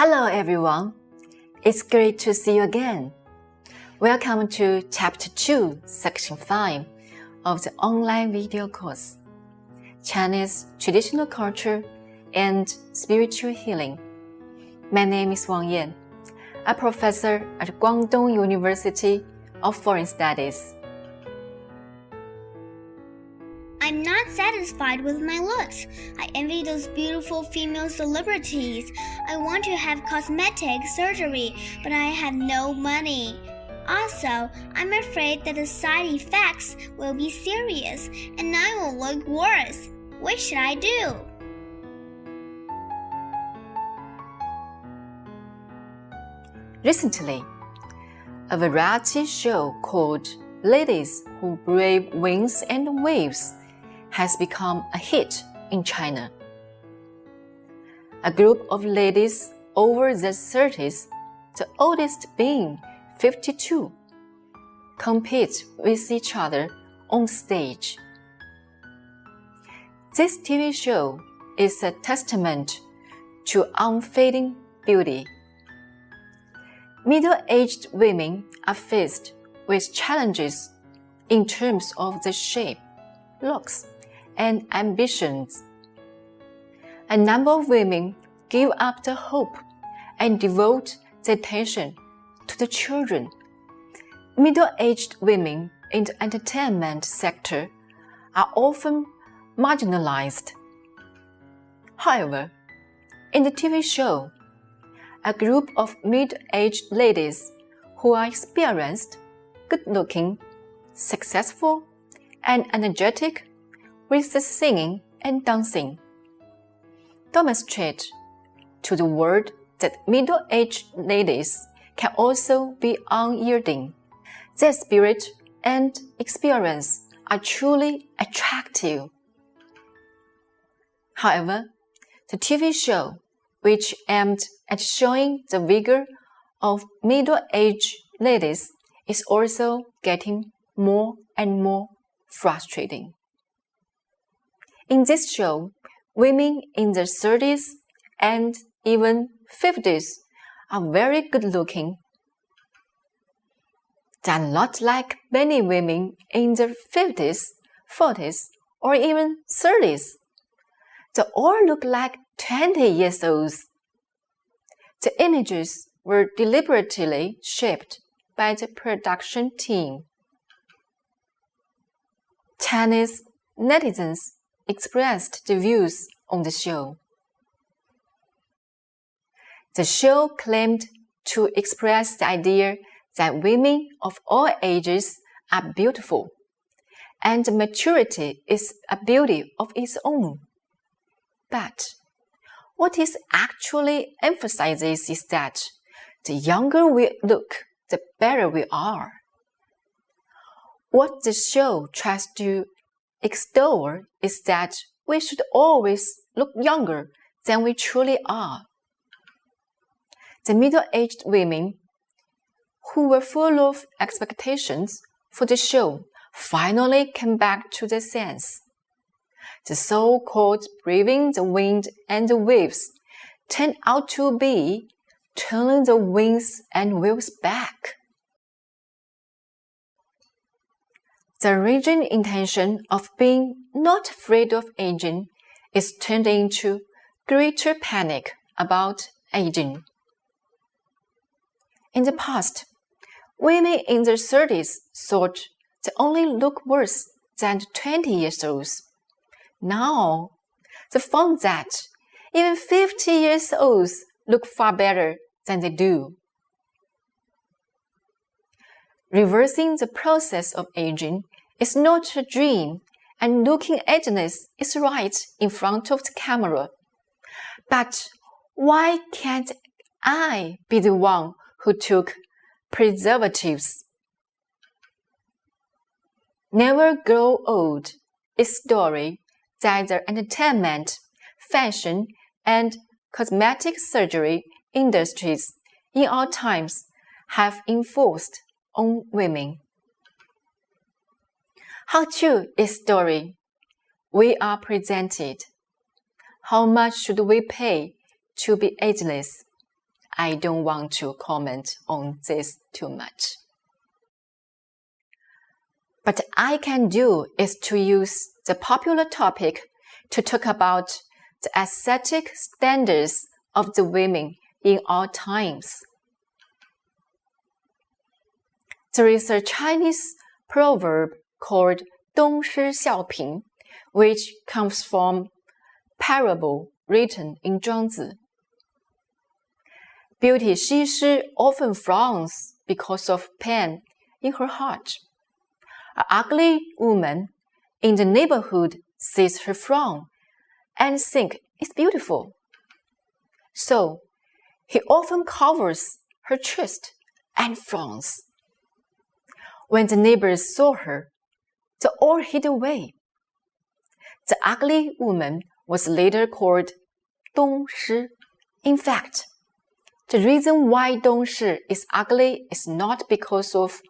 Hello everyone, it's great to see you again. Welcome to Chapter 2, Section 5 of the online video course, Chinese Traditional Culture and Spiritual Healing. My name is Wang Yan, a professor at Guangdong University of Foreign Studies. I'm not satisfied with my looks. I envy those beautiful female celebrities. I want to have cosmetic surgery, but I have no money. Also, I'm afraid that the side effects will be serious and I will look worse. What should I do? Recently, a variety show called Ladies Who Brave Winds and Waves has become a hit in China. A group of ladies over their 30s, the oldest being 52, compete with each other on stage. This TV show is a testament to unfading beauty. Middle-aged women are faced with challenges in terms of the shape, looks, and ambitions. A number of women give up the hope and devote their attention to the children. Middle-aged women in the entertainment sector are often marginalized. However, in the TV show, a group of middle-aged ladies who are experienced, good-looking, successful, and energetic with the singing and dancing demonstrate to the world that middle-aged ladies can also be unyielding. Their spirit and experience are truly attractive. However, the TV show, which aimed at showing the vigor of middle-aged ladies, is also getting more and more frustrating. In this show, women in their 30s and even 50s are very good-looking. They are not like many women in their 50s, 40s, or even 30s. They all look like 20 years old. The images were deliberately shaped by the production team. Chinese netizens expressed their views on the show. The show claimed to express the idea that women of all ages are beautiful, and maturity is a beauty of its own. But what it actually emphasizes is that the younger we look, the better we are. What the show tries to extol is that we should always look younger than we truly are. The middle-aged women who were full of expectations for the show finally came back to their sense. The so-called braving the wind and the waves turned out to be turning the winds and waves back. The original intention of being not afraid of aging is turned into greater panic about aging. In the past, women in their 30s thought they only look worse than 20 years old. Now, they found that even 50 years old look far better than they do. Reversing the process of aging is not a dream, and looking ageless is right in front of the camera. But why can't I be the one who took preservatives? Never Grow Old is a story that the entertainment, fashion, and cosmetic surgery industries in all times have enforced on women. How true is story we are presented? How much should we pay to be ageless? I don't want to comment on this too much. What I can do is to use the popular topic to talk about the aesthetic standards of the women in all times. There is a Chinese proverb called 东施效颦, which comes from parable written in 庄子. Beauty 西施 often frowns because of pain in her heart. An ugly woman in the neighborhood sees her frown and thinks it's beautiful. So, he often covers her chest and frowns. When the neighbors saw her, they all hid away. The ugly woman was later called 东施. In fact, the reason why 东施 is ugly is not because of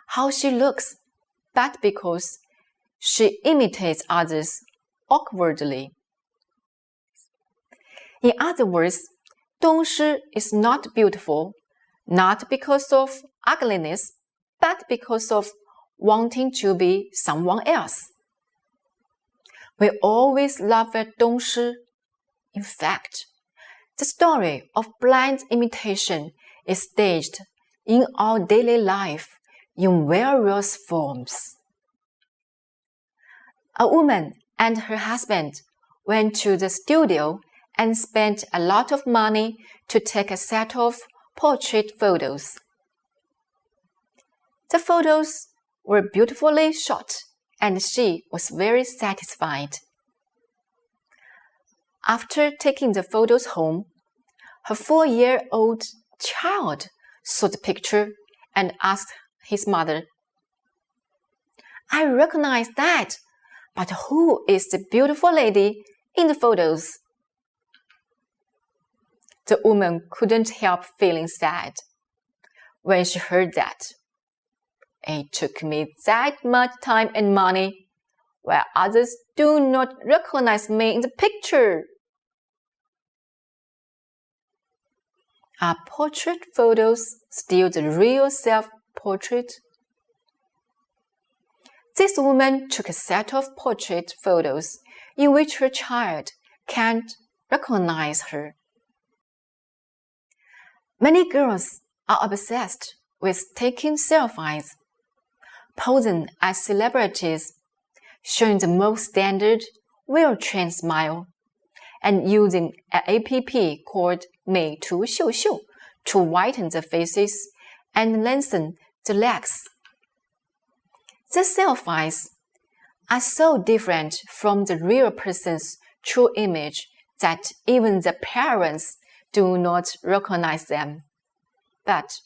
how she looks, but because she imitates others awkwardly. In other words, 东施 is not beautiful, not because of ugliness, but because of wanting to be someone else. We always laugh at 东施. In fact, the story of blind imitation is staged in our daily life in various forms. A woman and her husband went to the studio and spent a lot of money to take a set of portrait photos. The photos were beautifully shot, and she was very satisfied. After taking the photos home, her 4-year-old child saw the picture and asked his mother, "I recognize that, but who is the beautiful lady in the photos?" The woman couldn't help feeling sad when she heard that. "It took me that much time and money, while others do not recognize me in the picture." Are portrait photos still the real self-portrait? This woman took a set of portrait photos in which her child can't recognize her. Many girls are obsessed with taking selfies, posing as celebrities, showing the most standard, well-trained smile, and using an app called 美图秀秀 to whiten the faces and lengthen the legs. The selfies are so different from the real person's true image that even the parents do not recognize them. But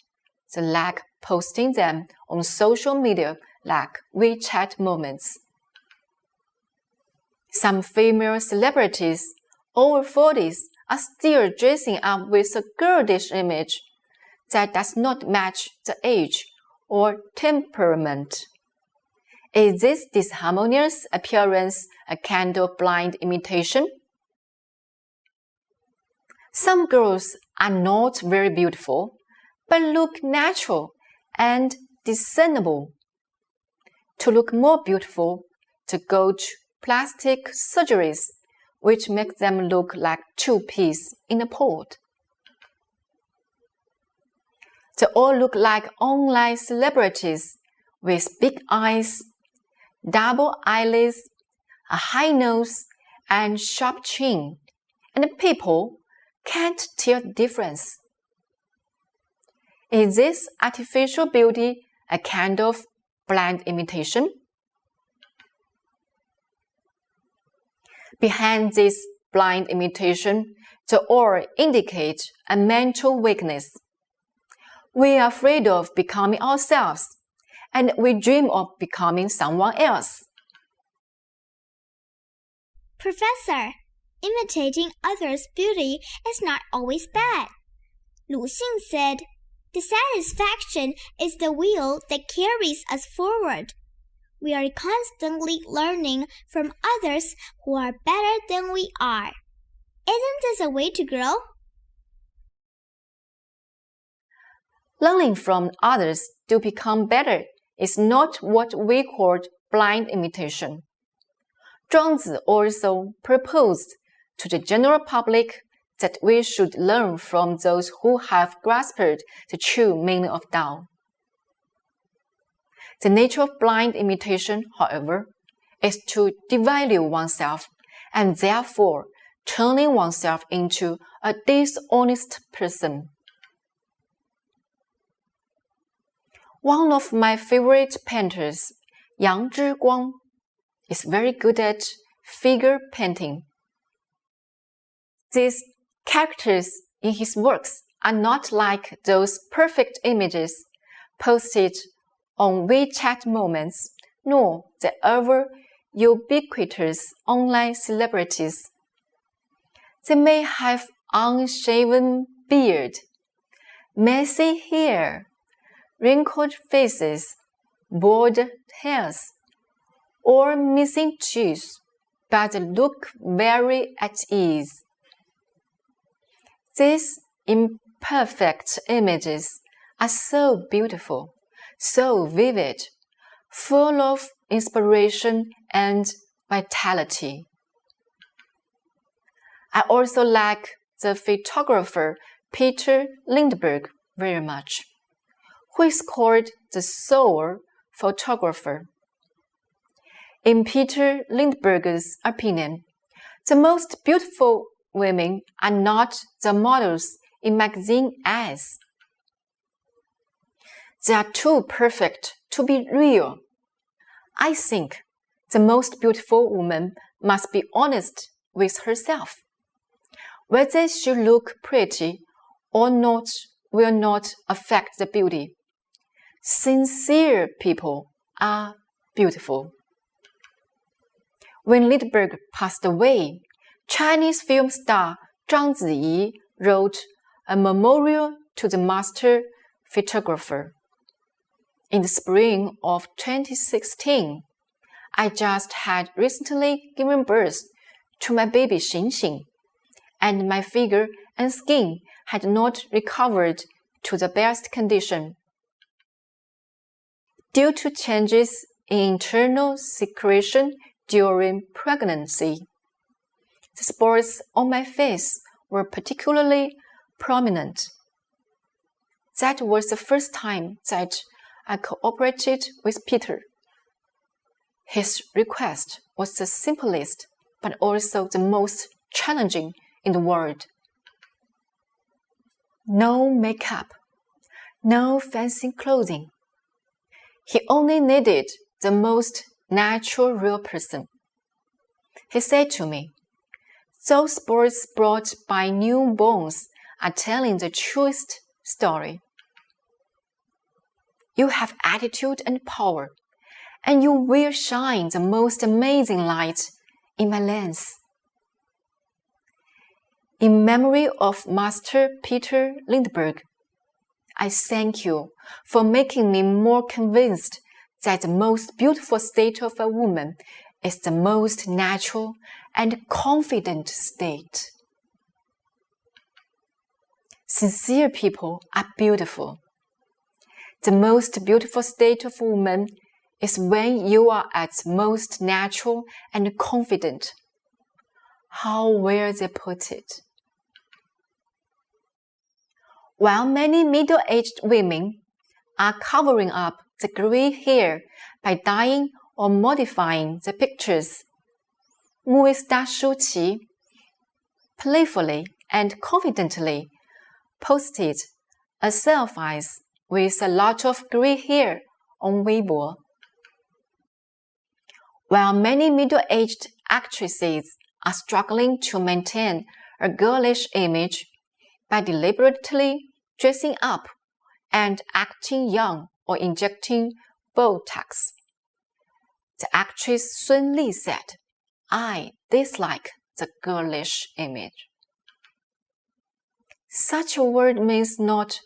they like posting them on social media like WeChat moments. Some female celebrities over 40s are still dressing up with a girlish image that does not match the age or temperament. Is this disharmonious appearance a kind of blind imitation? Some girls are not very beautiful, but look natural and discernible. To look more beautiful, they go to plastic surgeries, which make them look like two peas in a pod. They all look like online celebrities with big eyes, double eyelids, a high nose, and sharp chin, and people can't tell the difference. Is this artificial beauty a kind of blind imitation? Behind this blind imitation, they all indicate a mental weakness. We are afraid of becoming ourselves, and we dream of becoming someone else. Professor, imitating others' beauty is not always bad. Lu Xing said, "The satisfaction is the wheel that carries us forward. We are constantly learning from others who are better than we are. Isn't this a way to grow?" Learning from others to become better is not what we call blind imitation. Zhuangzi also proposed to the general public that we should learn from those who have grasped the true meaning of Tao. The nature of blind imitation, however, is to devalue oneself and therefore turning oneself into a dishonest person. One of my favorite painters, Yang Zhiguang, is very good at figure painting. These characters in his works are not like those perfect images posted on WeChat moments, nor the ever ubiquitous online celebrities. They may have unshaven beard, messy hair, wrinkled faces, bald hairs, or missing teeth, but look very at ease. These imperfect images are so beautiful, so vivid, full of inspiration and vitality. I also like the photographer Peter Lindbergh very much, who is called the soul photographer. In Peter Lindbergh's opinion, the most beautiful women are not the models in magazine ads. They are too perfect to be real. I think the most beautiful woman must be honest with herself. Whether she look pretty or not will not affect the beauty. Sincere people are beautiful. When Lindbergh passed away, Chinese film star Zhang Ziyi wrote a memorial to the master photographer. In the spring of 2016, I just had recently given birth to my baby Xingxing, and my figure and skin had not recovered to the best condition. Due to changes in internal secretion during pregnancy, the spots on my face were particularly prominent. That was the first time that I cooperated with Peter. His request was the simplest, but also the most challenging in the world. No makeup, no fancy clothing. He only needed the most natural real person. He said to me, "Those birds brought by newborns are telling the truest story. You have attitude and power, and you will shine the most amazing light in my lens." In memory of Master Peter Lindbergh, I thank you for making me more convinced that the most beautiful state of a woman is the most natural and confident state. Sincere people are beautiful. The most beautiful state of a woman is when you are at most natural and confident. How well they put it. While many middle-aged women are covering up the gray hair by dyeing or modifying the pictures, movie star Shu Qi playfully and confidently posted a selfie with a lot of gray hair on Weibo. While many middle-aged actresses are struggling to maintain a girlish image by deliberately dressing up and acting young or injecting Botox, the actress Sun Li said, "I dislike the girlish image." Such a word means not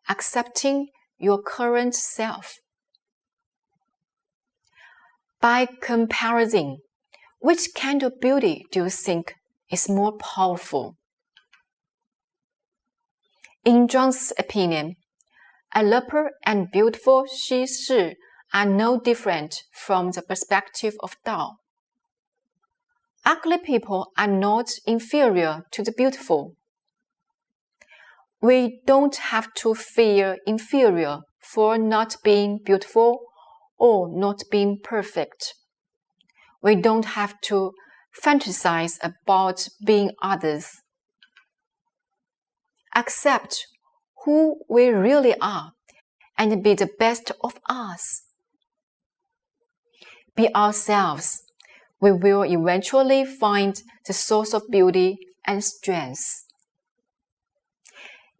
accepting your current self. By comparison, which kind of beauty do you think is more powerful? In Zhuang's opinion, A leper and beautiful Xi Shi are no different from the perspective of Tao. Ugly people are not inferior to the beautiful. We don't have to feel inferior for not being beautiful or not being perfect. We don't have to fantasize about being others. Accept who we really are and be the best of us. Be ourselves. We will eventually find the source of beauty and strength.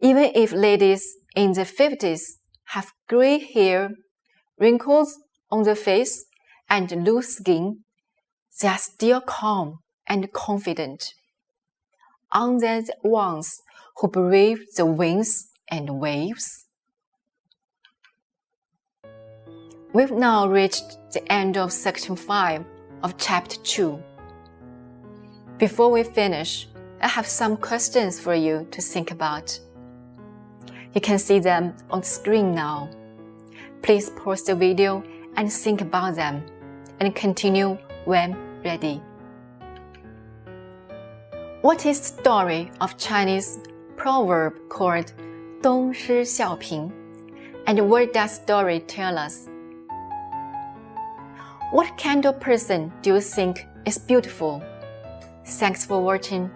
Even if ladies in the 50s have gray hair, wrinkles on the face, and loose skin, they are still calm and confident. Aren't they the ones who brave the winds and waves? We've now reached the end of section 5 of chapter 2. Before we finish, I have some questions for you to think about. You can see them on the screen now. Please pause the video and think about them, and continue when ready. What is the story of Chinese proverb called 东施效颦, and what does story tell us? What kind of person do you think is beautiful? Thanks for watching.